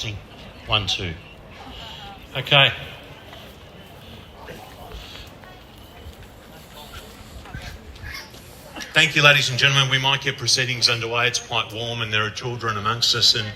Testing. 1, 2. Okay. Thank you, ladies and gentlemen. We might get proceedings underway. It's quite warm and there are children amongst us, and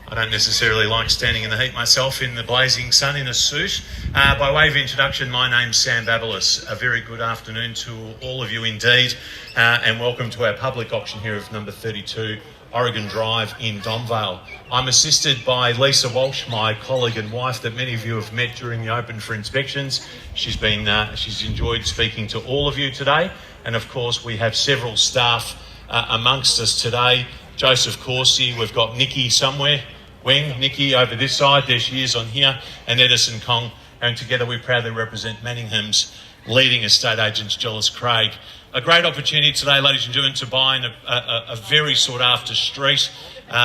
I don't necessarily like standing in the heat myself in the blazing sun in a suit. By way of introduction, my name's Sam Babalis. A very good afternoon to all of you indeed, and welcome to our public auction here of number 32, Oregon Drive in Donvale. I'm assisted by Lisa Walsh, my colleague and wife that many of you have met during the open for inspections. She's enjoyed speaking to all of you today, and of course we have several staff amongst us today. Joseph Corsi, we've got Nikki somewhere. Nikki over this side, there she is on here, and Edison Kong, and together we proudly represent Manningham's leading estate agents, Jellis Craig. A great opportunity today, ladies and gentlemen, to buy in a very sought after street.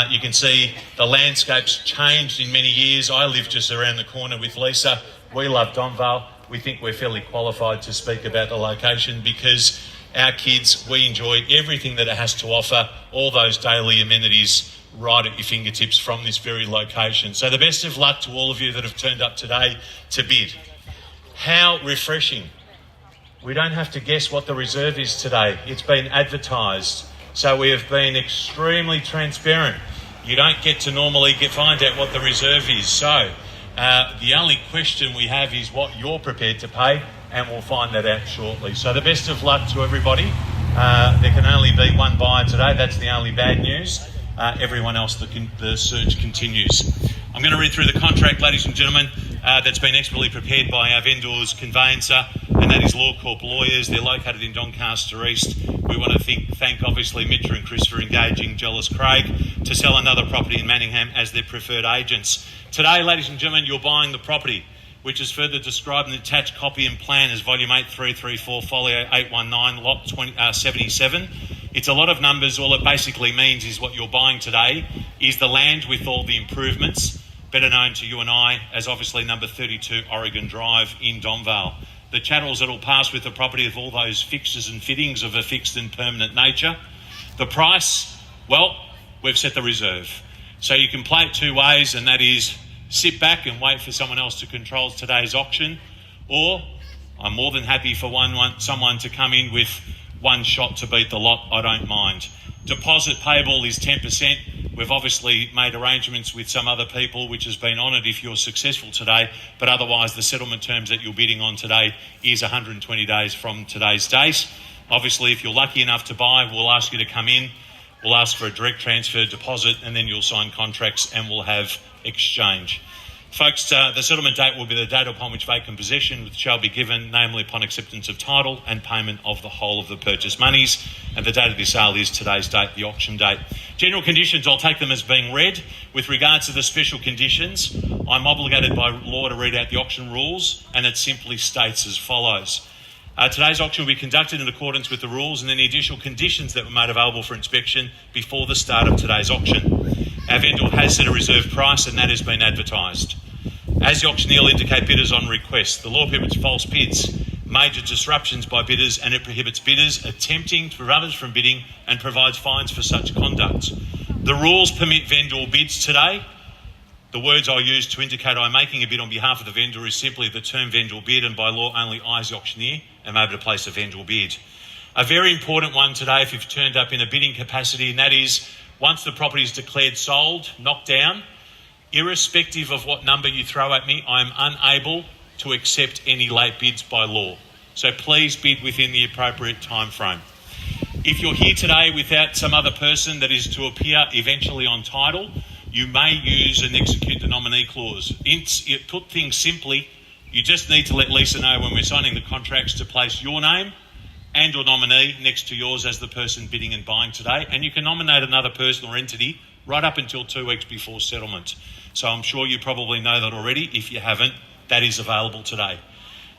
You can see the landscape's changed in many years. I live just around the corner with Lisa. We love Donvale. We think we're fairly qualified to speak about the location because our kids, we enjoy everything that it has to offer, all those daily amenities right at your fingertips from this very location. So the best of luck to all of you that have turned up today to bid. How refreshing. We don't have to guess what the reserve is today. It's been advertised. So we have been extremely transparent. You don't get to normally find out what the reserve is. So the only question we have is what you're prepared to pay, and we'll find that out shortly. So the best of luck to everybody. There can only be one buyer today. That's the only bad news. Everyone else, the search continues. I'm going to read through the contract, ladies and gentlemen, that's been expertly prepared by our vendor's conveyancer, and that is Law Corp Lawyers. They're located in Doncaster East. We want to thank obviously Mitra and Chris for engaging Jellis Craig to sell another property in Manningham as their preferred agents. Today, ladies and gentlemen, you're buying the property, which is further described in the attached copy and plan as Volume 8334, Folio 819, Lot 77. It's a lot of numbers. All it basically means is what you're buying today is the land with all the improvements, better known to you and I as obviously number 32 Oregon Drive in Donvale. The chattels that will pass with the property of all those fixtures and fittings of a fixed and permanent nature. The price, well, we've set the reserve. So you can play it two ways, and that is sit back and wait for someone else to control today's auction, or I'm more than happy for someone to come in with one shot to beat the lot. I don't mind. Deposit payable is 10%. We've obviously made arrangements with some other people, which has been honoured if you're successful today, but otherwise the settlement terms that you're bidding on today is 120 days from today's date. Obviously, if you're lucky enough to buy, we'll ask you to come in, we'll ask for a direct transfer deposit, and then you'll sign contracts and we'll have exchange. Folks, the settlement date will be the date upon which vacant possession shall be given, namely upon acceptance of title and payment of the whole of the purchase monies. And the date of the sale is today's date, the auction date. General conditions, I'll take them as being read. With regards to the special conditions, I'm obligated by law to read out the auction rules, and it simply states as follows. Today's auction will be conducted in accordance with the rules and any additional conditions that were made available for inspection before the start of today's auction. Our vendor has set a reserve price, and that has been advertised. As the auctioneer will indicate bidders on request, the law prohibits false bids, major disruptions by bidders, and it prohibits bidders attempting to prevent others from bidding and provides fines for such conduct. The rules permit vendor bids today. The words I use to indicate I'm making a bid on behalf of the vendor is simply the term vendor bid, and by law only I as the auctioneer am able to place a vendor bid. A very important one today if you've turned up in a bidding capacity, and that is once the property is declared sold, knocked down, irrespective of what number you throw at me, I am unable to accept any late bids by law. So please bid within the appropriate time frame. If you're here today without some other person that is to appear eventually on title, you may use and execute the nominee clause. Put things simply, you just need to let Lisa know when we're signing the contracts to place your name and or nominee next to yours as the person bidding and buying today, and you can nominate another person or entity right up until 2 weeks before settlement. So I'm sure you probably know that already. If you haven't, that is available today.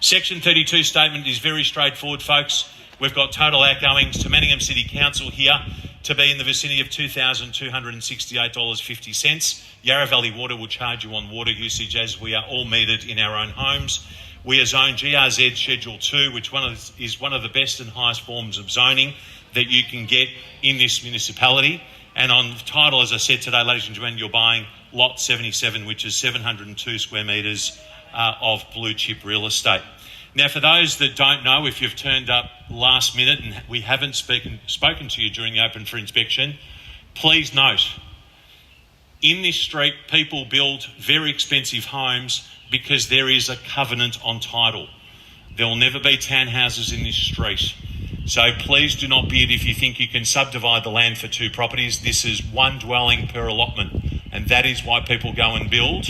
Section 32 statement is very straightforward, folks. We've got total outgoings to Manningham City Council here to be in the vicinity of $2,268.50. Yarra Valley Water will charge you on water usage as we are all metered in our own homes. We are zoned GRZ Schedule 2, which is one of the best and highest forms of zoning that you can get in this municipality. And on title, as I said today, ladies and gentlemen, you're buying lot 77, which is 702 square metres of blue chip real estate. Now, for those that don't know, if you've turned up last minute and we haven't spoken to you during the open for inspection, please note, in this street, people build very expensive homes because there is a covenant on title. There will never be townhouses in this street. So please do not bid if you think you can subdivide the land for two properties. This is one dwelling per allotment, and that is why people go and build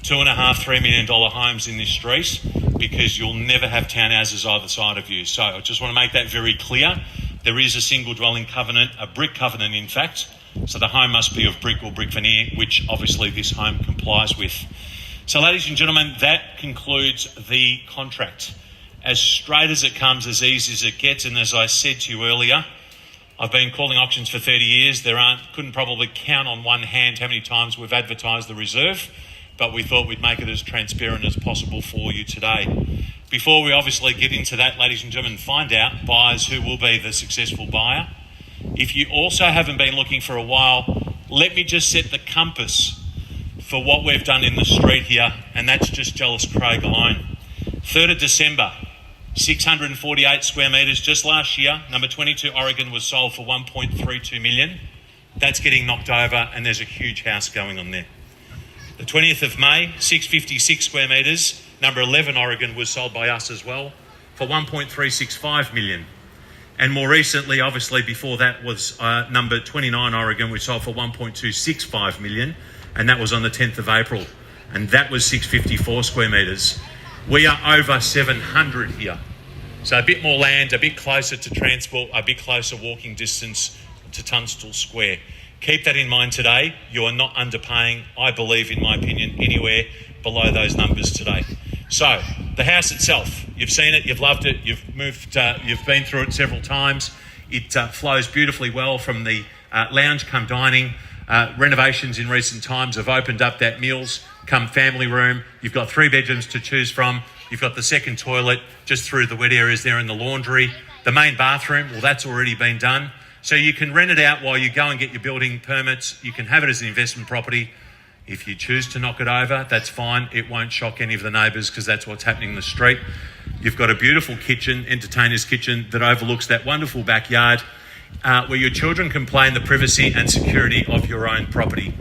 $2.5, $3 million homes in this street, because you'll never have townhouses either side of you. So I just want to make that very clear. There is a single dwelling covenant, a brick covenant in fact, so the home must be of brick or brick veneer, which obviously this home complies with. So ladies and gentlemen, that concludes the contract. As straight as it comes, as easy as it gets, and as I said to you earlier, I've been calling auctions for 30 years. Couldn't probably count on one hand how many times we've advertised the reserve, but we thought we'd make it as transparent as possible for you today. Before we obviously get into that, ladies and gentlemen, find out buyers who will be the successful buyer. If you also haven't been looking for a while, let me just set the compass for what we've done in the street here, and that's just Jellis Craig alone. 3rd of December, 648 square metres just last year. Number 22 Oregon was sold for 1.32 million. That's getting knocked over, and there's a huge house going on there. The 20th of May, 656 square metres, number 11 Oregon was sold by us as well for 1.365 million. And more recently, obviously before that, was number 29 Oregon, which sold for 1.265 million, and that was on the 10th of April, and that was 654 square metres. We are over 700 here. So a bit more land, a bit closer to transport, a bit closer walking distance to Tunstall Square. Keep that in mind today. You are not underpaying, I believe, in my opinion, anywhere below those numbers today. So the house itself, you've seen it, you've loved it, you've been through it several times. It flows beautifully well from the lounge come dining. Renovations in recent times have opened up that meals come family room. You've got 3 bedrooms to choose from. You've got the second toilet just through the wet areas there in the laundry. The main bathroom, well, that's already been done. So you can rent it out while you go and get your building permits. You can have it as an investment property. If you choose to knock it over, that's fine. It won't shock any of the neighbours because that's what's happening in the street. You've got a beautiful kitchen, entertainer's kitchen, that overlooks that wonderful backyard where your children can play in the privacy and security of your own property.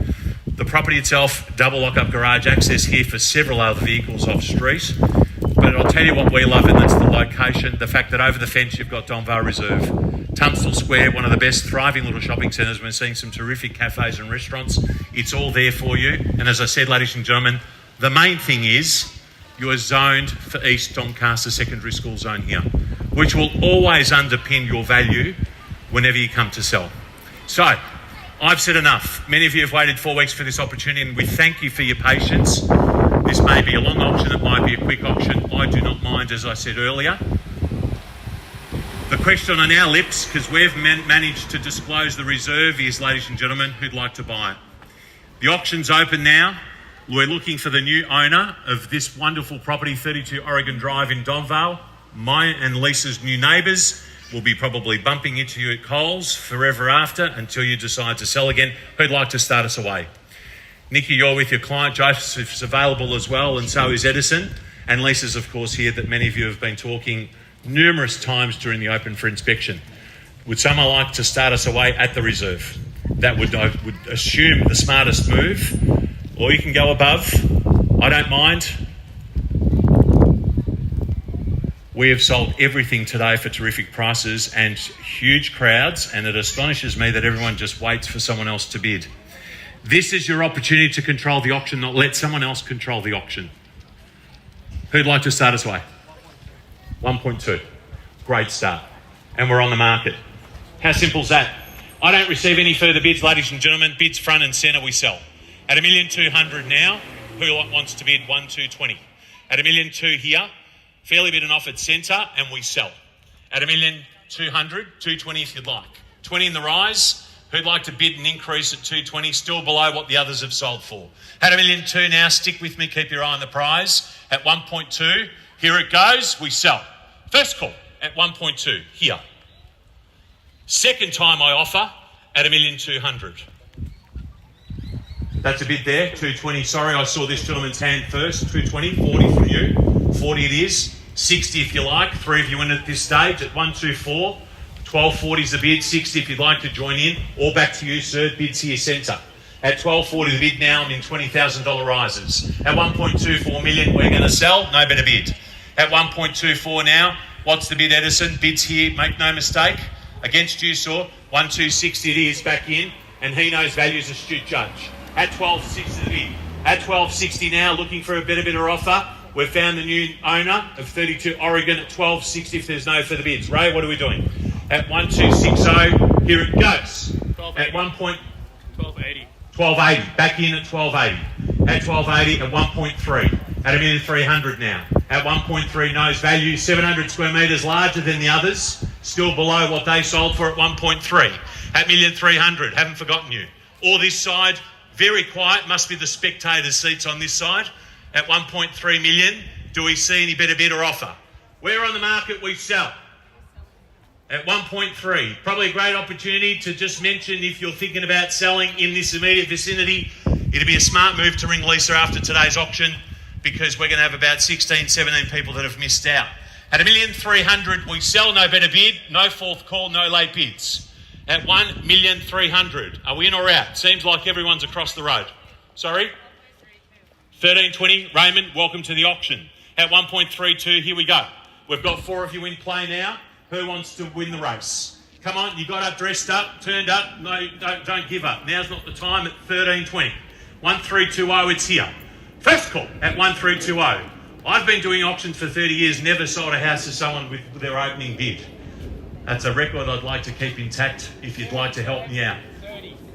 The property itself, double lock-up garage access here for several other vehicles off street. But I'll tell you what we love, and that's the location, the fact that over the fence you've got Donvale Reserve. Tunstall Square, one of the best thriving little shopping centres. We're seeing some terrific cafes and restaurants. It's all there for you. And as I said, ladies and gentlemen, the main thing is you are zoned for East Doncaster Secondary School Zone here, which will always underpin your value whenever you come to sell. So, I've said enough. Many of you have waited 4 weeks for this opportunity, and we thank you for your patience. This may be a long auction, it might be a quick auction. I do not mind, as I said earlier. The question on our lips, because we've managed to disclose the reserve, is, ladies and gentlemen, who'd like to buy it? The auction's open now. We're looking for the new owner of this wonderful property, 32 Oregon Drive in Donvale. My and Lisa's new neighbours will be probably bumping into you at Coles forever after until you decide to sell again. Who'd like to start us away? Nikki, you're with your client. Joseph's available as well, and so is Edison. And Lisa's, of course, here, that many of you have been talking numerous times during the open for inspection. Would someone like to start us away at the reserve? That would, I would assume, the smartest move. Or you can go above. I don't mind. We have sold everything today for terrific prices and huge crowds, and it astonishes me that everyone just waits for someone else to bid. This is your opportunity to control the auction, not let someone else control the auction. Who'd like to start us away? 1.2. Great start. And we're on the market. How simple is that? I don't receive any further bids, ladies and gentlemen. Bids front and centre, we sell. At $1,200,000 now, who wants to bid 1,220,000? At $1,200,000 here, fairly bid and offered centre, and we sell. At $1,200,000, 220 if you'd like. 20 in the rise. Who'd like to bid an increase at 220, still below what the others have sold for? At $1,200,000 now, stick with me, keep your eye on the prize. At 1.2, here it goes, we sell. First call at 1.2, here. Second time I offer at 1,200,000. That's a bid there, 220. Sorry, I saw this gentleman's hand first. 220, 40 from you. 40 it is. 60 if you like. 3 of you in at this stage at 124. 1240 is the bid. 60 if you'd like to join in. All back to you, sir. Bids here centre. At 1240 the bid now, I'm in $20,000 rises. At 1.24 million, we're going to sell. No better bid. At 1.24 now, what's the bid, Edison? Bids here, make no mistake. Against you, sir. 1,260 it is, back in. And he knows value's astute judge. At 12.60 the bid. At 12.60 now, looking for a better offer. We've found the new owner of 32 Oregon at 12.60 if there's no further bids. Ray, what are we doing? At 1,260, here it goes. At 12.80. 12.80, back in at 12.80. At 12.80 at 1.3. At 1,300,000 now. At 1.3 nose value, 700 square metres larger than the others. Still below what they sold for at 1.3. At 1,300,000, haven't forgotten you. Or this side, very quiet, must be the spectators' seats on this side. At 1.3 million, do we see any better bid or offer? Where on the market we sell? At 1.3. Probably a great opportunity to just mention if you're thinking about selling in this immediate vicinity, it'd be a smart move to ring Lisa after today's auction because we're going to have about 16, 17 people that have missed out. At 1,300,000, we sell, no better bid, no fourth call, no late bids. At 1,300,000, are we in or out? Seems like everyone's across the road. Sorry? 1320, Raymond, welcome to the auction. At 1.32, here we go. We've got 4 of you in play now. Who wants to win the race? Come on, you got up, dressed up, turned up. No, don't give up. Now's not the time at 1320. 1320, it's here. First call at 1320. I've been doing auctions for 30 years, never sold a house to someone with their opening bid. That's a record I'd like to keep intact if you'd like to help me out.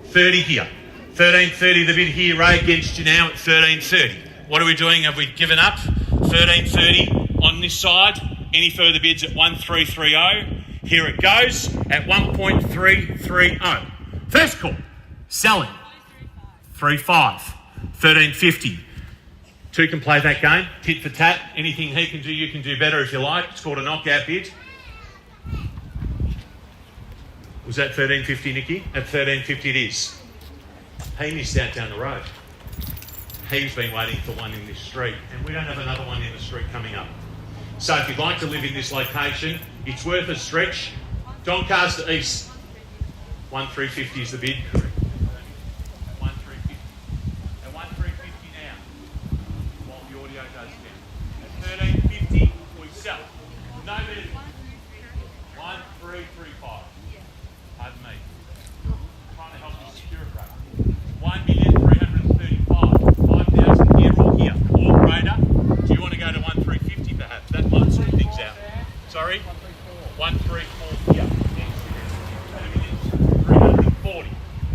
30 here. 1330 the bid here, Ray, against you now at 1330. What are we doing? Have we given up? 1330 on this side. Any further bids at 1330? Here it goes at 1.330. First call. Selling. 3.5. 1350. 2 can play that game. Tit for tat. Anything he can do, you can do better if you like. It's called a knockout bid. Was that 1350, Nikki? At 1350 it is. He missed out down the road. He's been waiting for one in this street, and we don't have another one in the street coming up. So if you'd like to live in this location, it's worth a stretch. Doncaster East, 1,350 is the bid. 1,350. At 1,350 now, while the audio goes down. At 1,350, we sell. No better. 1,335. Pardon me. Trying to help you secure it, right? 1,335,000. 5,000 here or here. Or greater. Do you want to go to 1,350 perhaps? That might sort things out. Sorry? 1,34 here. 340.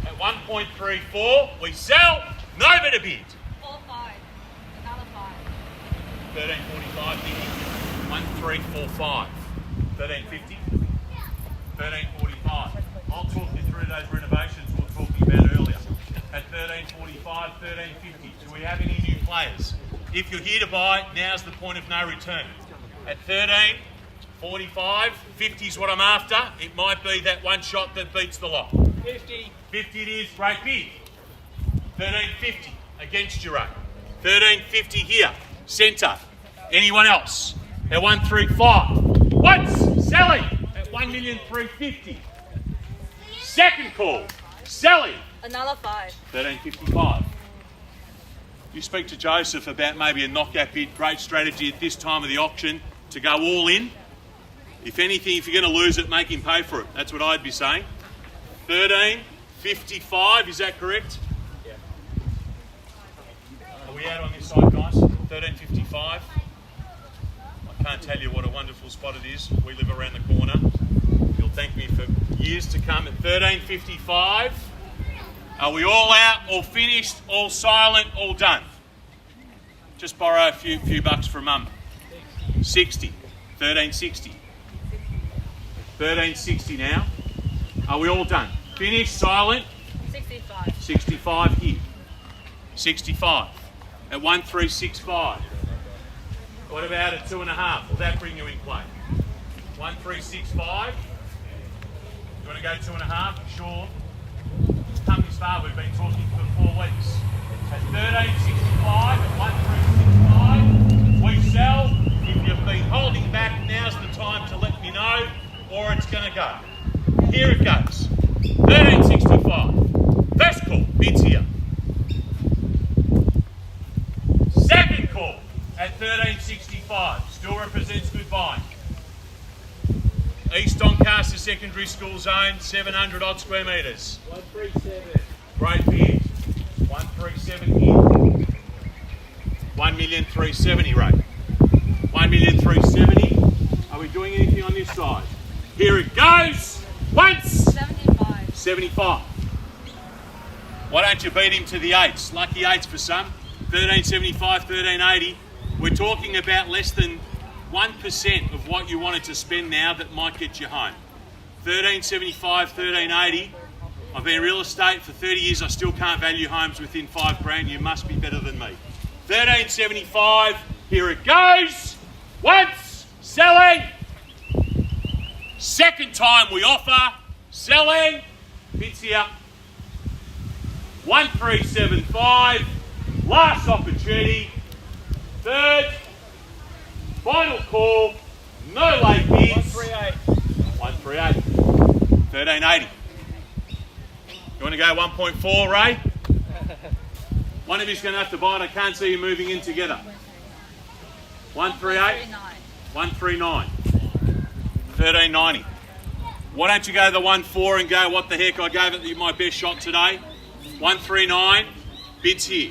At 1.34, we sell. No better bid. 4.5. Another 5. 1345, 1345. 1350. 1345. I'll talk you through those renovations we were talking about earlier. At 1345, 1350. Do we have any new players? If you're here to buy, now's the point of no return. At 1345, 50 is what I'm after. It might be that one shot that beats the lot. 50. 50 it is, great bid. 1350 against your own. 1350 here, centre. Anyone else? At 135. What's selling? At 1,350,000. Second call, selling. Another 5. 1355. You speak to Joseph about maybe a knockout bid. Great strategy at this time of the auction to go all in. If anything, if you're going to lose it, make him pay for it. That's what I'd be saying. 1355, is that correct? Yeah. Are we out on this side, guys? 1355. I can't tell you what a wonderful spot it is. We live around the corner. You'll thank me for years to come. At 1355. Are we all out, all finished, all silent, all done? Just borrow a few bucks from Mum. 60. 1360. 1360 now. Are we all done? Finished, silent? 65. 65 here. 65. At 1365. What about at 2.5? Will that bring you in play? 1365. You want to go 2.5? Sure. far, we've been talking for 4 weeks. At 13.65 and 13.65, we sell. If you've been holding back, now's the time to let me know, or it's going to go. Here it goes. 13.65. First call, bids here. Second call at 13.65. Still represents good buying. East Doncaster Secondary School Zone, 700 odd square metres. 137. Great bid. 137 here. 1,370,000 rate. 1,370,000. Are we doing anything on this side? Here it goes. Once. 75. 75. Why don't you beat him to the 8s? Lucky 8s for some. 1375, 1380. We're talking about less than 1% of what you wanted to spend now that might get you home. 1375, 1380. I've been in real estate for 30 years. I still can't value homes within $5,000. You must be better than me. 1375. Here it goes. Once. Selling. Second time we offer. Selling. Bids here. 1375. Last opportunity. Third. Final call. No late bids. 138. 138. 1380. You want to go 1.4, Ray? One of you's going to have to buy it. I can't see you moving in together. 138. 139. 1390. Why don't you go the 1.4 and go, what the heck, I gave it my best shot today. 139. Bids here.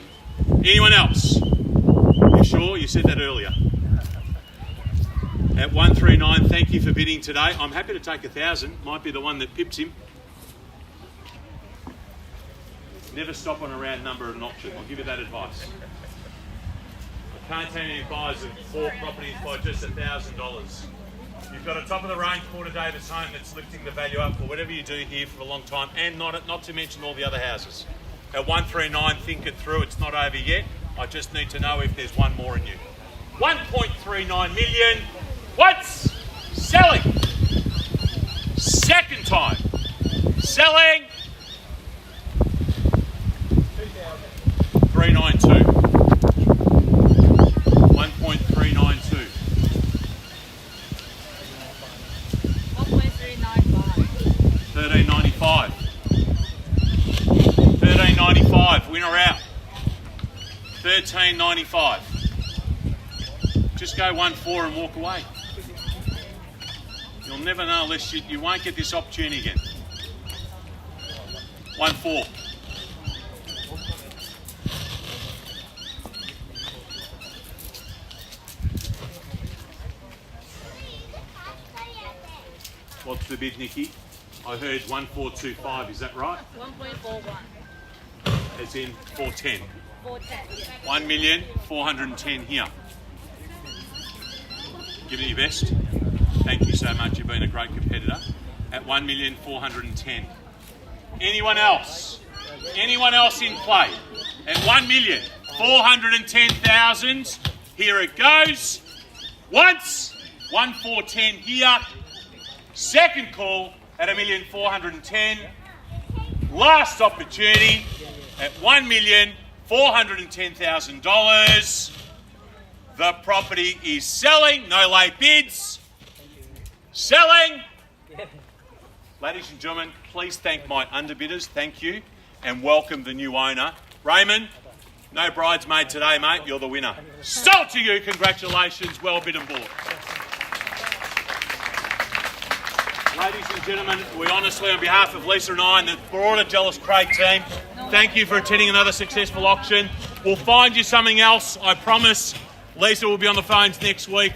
Anyone else? You sure? You said that earlier. At 139, thank you for bidding today. I'm happy to take 1,000. Might be the one that pips him. Never stop on a round number at an auction. I'll give you that advice. I can't tell any buyers of 4 properties by just $1,000. You've got a top of the range Porter Davis home that's lifting the value up for whatever you do here for a long time, and not to mention all the other houses. At 139, think it through. It's not over yet. I just need to know if there's one more in you. 1.39 million. What's selling? Second time. Selling. 392. 1.392. 1.395. 1395. 1395. Winner out. 1395. Just go 1.4 and walk away. You'll never know unless you won't get this opportunity again. 1.4. What's the bid, Nikki? I heard 1.425. Is that right? 1.41. As in 410. 410. Yeah. 1,410,000 here. Give it your best. Thank you so much. You've been a great competitor. At 1,410,000. Anyone else? Anyone else in play? At 1,410,000. Here it goes. Once. 1.410 here. Second call at 1,410,000. Last opportunity at $1,410,000. The property is selling. No late bids. Selling. Ladies and gentlemen, please thank my underbidders. Thank you. And welcome the new owner. Raymond, no bridesmaid today, mate. You're the winner. Sold to you. Congratulations. Well bid and bought. Ladies and gentlemen, we honestly, on behalf of Lisa and I and the broader Jellis Craig team, thank you for attending another successful auction. We'll find you something else, I promise. Lisa will be on the phones next week.